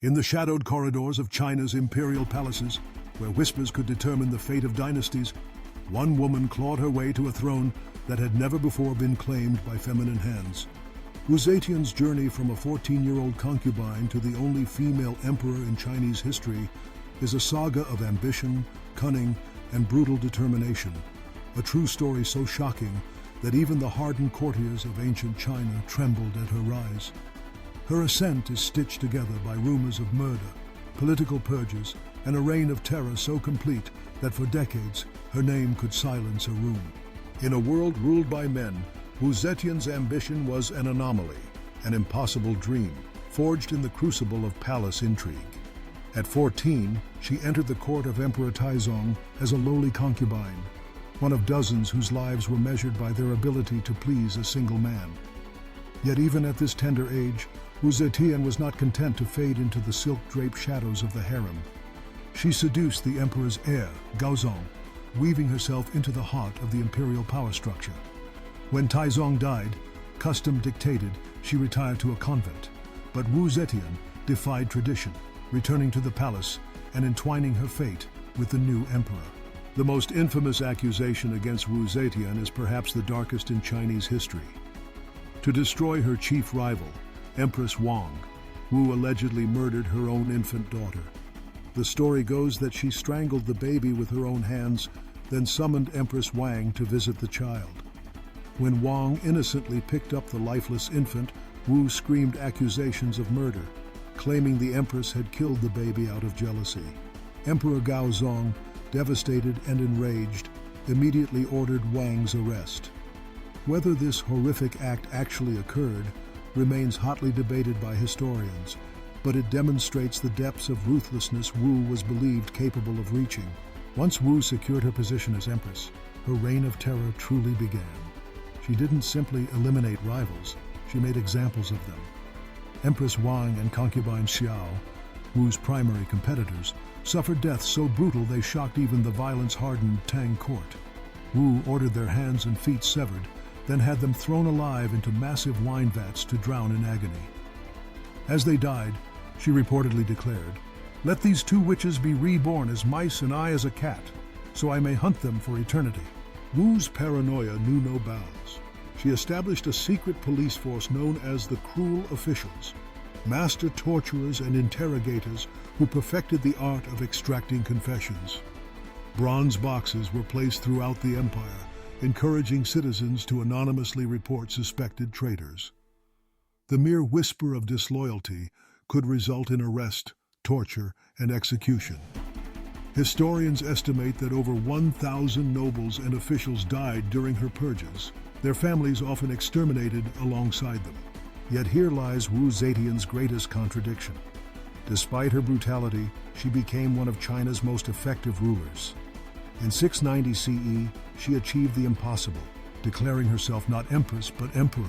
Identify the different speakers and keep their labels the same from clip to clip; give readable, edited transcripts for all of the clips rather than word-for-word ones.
Speaker 1: In the shadowed corridors of China's imperial palaces, where whispers could determine the fate of dynasties, one woman clawed her way to a throne that had never before been claimed by feminine hands. Wu Zetian's journey from a 14-year-old concubine to the only female emperor in Chinese history is a saga of ambition, cunning, and brutal determination, a true story so shocking that even the hardened courtiers of ancient China trembled at her rise. Her ascent is stitched together by rumors of murder, political purges, and a reign of terror so complete that for decades her name could silence a room. In a world ruled by men, Wu Zetian's ambition was an anomaly, an impossible dream, forged in the crucible of palace intrigue. At 14, she entered the court of Emperor Taizong as a lowly concubine, one of dozens whose lives were measured by their ability to please a single man. Yet even at this tender age, Wu Zetian was not content to fade into the silk-draped shadows of the harem. She seduced the emperor's heir, Gaozong, weaving herself into the heart of the imperial power structure. When Taizong died, custom dictated she retire to a convent, but Wu Zetian defied tradition, returning to the palace and entwining her fate with the new emperor. The most infamous accusation against Wu Zetian is perhaps the darkest in Chinese history. To destroy her chief rival, Empress Wang, Wu allegedly murdered her own infant daughter. The story goes that she strangled the baby with her own hands, then summoned Empress Wang to visit the child. When Wang innocently picked up the lifeless infant, Wu screamed accusations of murder, claiming the empress had killed the baby out of jealousy. Emperor Gaozong, devastated and enraged, immediately ordered Wang's arrest. Whether this horrific act actually occurred remains hotly debated by historians, but it demonstrates the depths of ruthlessness Wu was believed capable of reaching. Once Wu secured her position as empress, her reign of terror truly began. She didn't simply eliminate rivals, she made examples of them. Empress Wang and concubine Xiao, Wu's primary competitors, suffered deaths so brutal they shocked even the violence-hardened Tang court. Wu ordered their hands and feet severed, then had them thrown alive into massive wine vats to drown in agony. As they died, she reportedly declared, "Let these two witches be reborn as mice and I as a cat, so I may hunt them for eternity." Wu's paranoia knew no bounds. She established a secret police force known as the Cruel Officials, master torturers and interrogators who perfected the art of extracting confessions. Bronze boxes were placed throughout the empire, encouraging citizens to anonymously report suspected traitors. The mere whisper of disloyalty could result in arrest, torture, and execution. Historians estimate that over 1,000 nobles and officials died during her purges, their families often exterminated alongside them. Yet here lies Wu Zetian's greatest contradiction. Despite her brutality, she became one of China's most effective rulers. In 690 CE, she achieved the impossible, declaring herself not empress but emperor,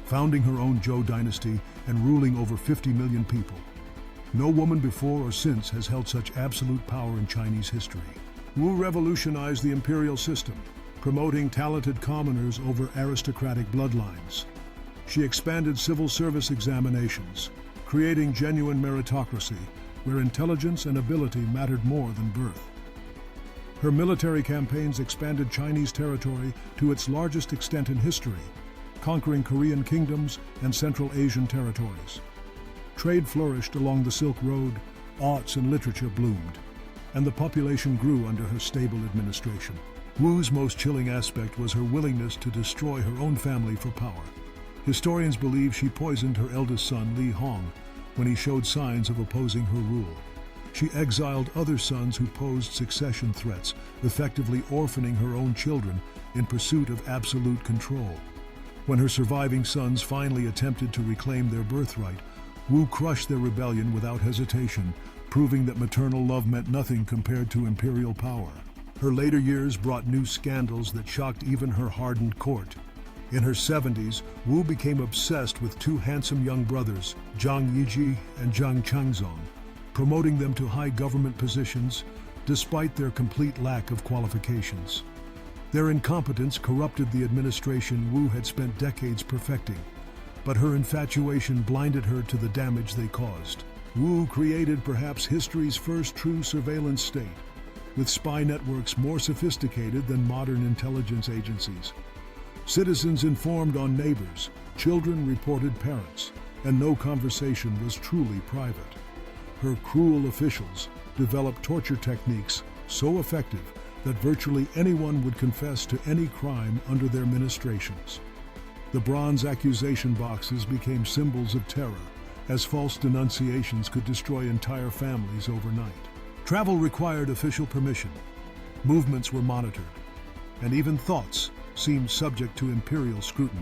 Speaker 1: founding her own Zhou dynasty and ruling over 50 million people. No woman before or since has held such absolute power in Chinese history. Wu revolutionized the imperial system, promoting talented commoners over aristocratic bloodlines. She expanded civil service examinations, creating genuine meritocracy, where intelligence and ability mattered more than birth. Her military campaigns expanded Chinese territory to its largest extent in history, conquering Korean kingdoms and Central Asian territories. Trade flourished along the Silk Road, arts and literature bloomed, and the population grew under her stable administration. Wu's most chilling aspect was her willingness to destroy her own family for power. Historians believe she poisoned her eldest son, Li Hong, when he showed signs of opposing her rule. She exiled other sons who posed succession threats, effectively orphaning her own children in pursuit of absolute control. When her surviving sons finally attempted to reclaim their birthright, Wu crushed their rebellion without hesitation, proving that maternal love meant nothing compared to imperial power. Her later years brought new scandals that shocked even her hardened court. In her 70s, Wu became obsessed with two handsome young brothers, Zhang Yiji and Zhang Changzong, promoting them to high government positions despite their complete lack of qualifications. Their incompetence corrupted the administration Wu had spent decades perfecting, but her infatuation blinded her to the damage they caused. Wu created perhaps history's first true surveillance state, with spy networks more sophisticated than modern intelligence agencies. Citizens informed on neighbors, children reported parents, and no conversation was truly private. Her cruel officials developed torture techniques so effective that virtually anyone would confess to any crime under their ministrations. The bronze accusation boxes became symbols of terror, as false denunciations could destroy entire families overnight. Travel required official permission, movements were monitored, and even thoughts seemed subject to imperial scrutiny.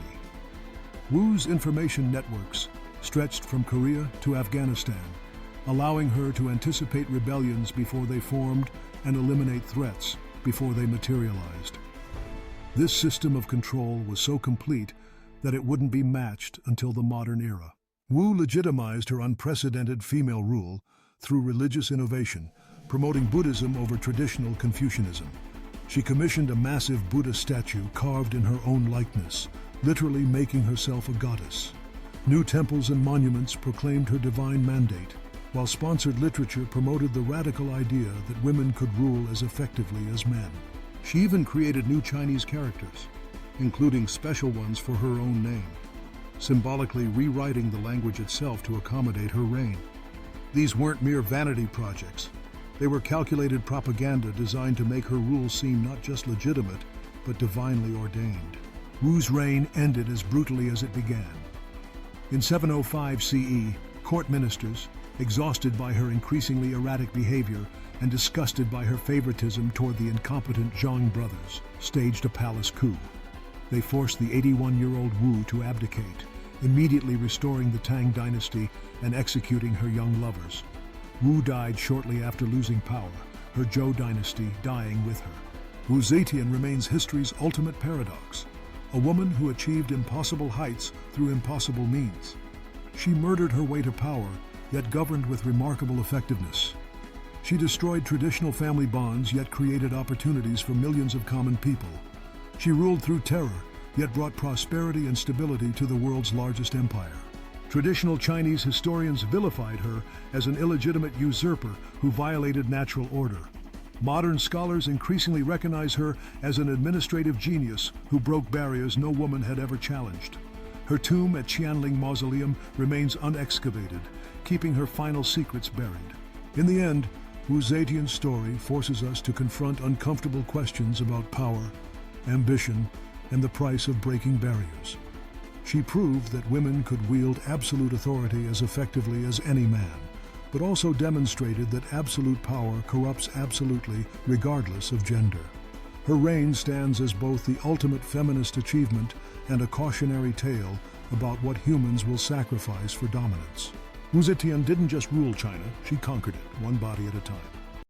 Speaker 1: Wu's information networks stretched from Korea to Afghanistan, allowing her to anticipate rebellions before they formed and eliminate threats before they materialized. This system of control was so complete that it wouldn't be matched until the modern era. Wu legitimized her unprecedented female rule through religious innovation, promoting Buddhism over traditional Confucianism. She commissioned a massive Buddha statue carved in her own likeness, literally making herself a goddess. New temples and monuments proclaimed her divine mandate, while sponsored literature promoted the radical idea that women could rule as effectively as men. She even created new Chinese characters, including special ones for her own name, symbolically rewriting the language itself to accommodate her reign. These weren't mere vanity projects. They were calculated propaganda designed to make her rule seem not just legitimate, but divinely ordained. Wu's reign ended as brutally as it began. In 705 CE, court ministers, exhausted by her increasingly erratic behavior and disgusted by her favoritism toward the incompetent Zhang brothers, staged a palace coup. They forced the 81-year-old Wu to abdicate, immediately restoring the Tang dynasty and executing her young lovers. Wu died shortly after losing power, her Zhou dynasty dying with her. Wu Zetian remains history's ultimate paradox, a woman who achieved impossible heights through impossible means. She murdered her way to power, yet governed with remarkable effectiveness. She destroyed traditional family bonds, yet created opportunities for millions of common people. She ruled through terror, yet brought prosperity and stability to the world's largest empire. Traditional Chinese historians vilified her as an illegitimate usurper who violated natural order. Modern scholars increasingly recognize her as an administrative genius who broke barriers no woman had ever challenged. Her tomb at Qianling Mausoleum remains unexcavated, keeping her final secrets buried. In the end, Wu Zetian's story forces us to confront uncomfortable questions about power, ambition, and the price of breaking barriers. She proved that women could wield absolute authority as effectively as any man, but also demonstrated that absolute power corrupts absolutely, regardless of gender. Her reign stands as both the ultimate feminist achievement and a cautionary tale about what humans will sacrifice for dominance. Wu Zetian didn't just rule China, she conquered it, one body at a time.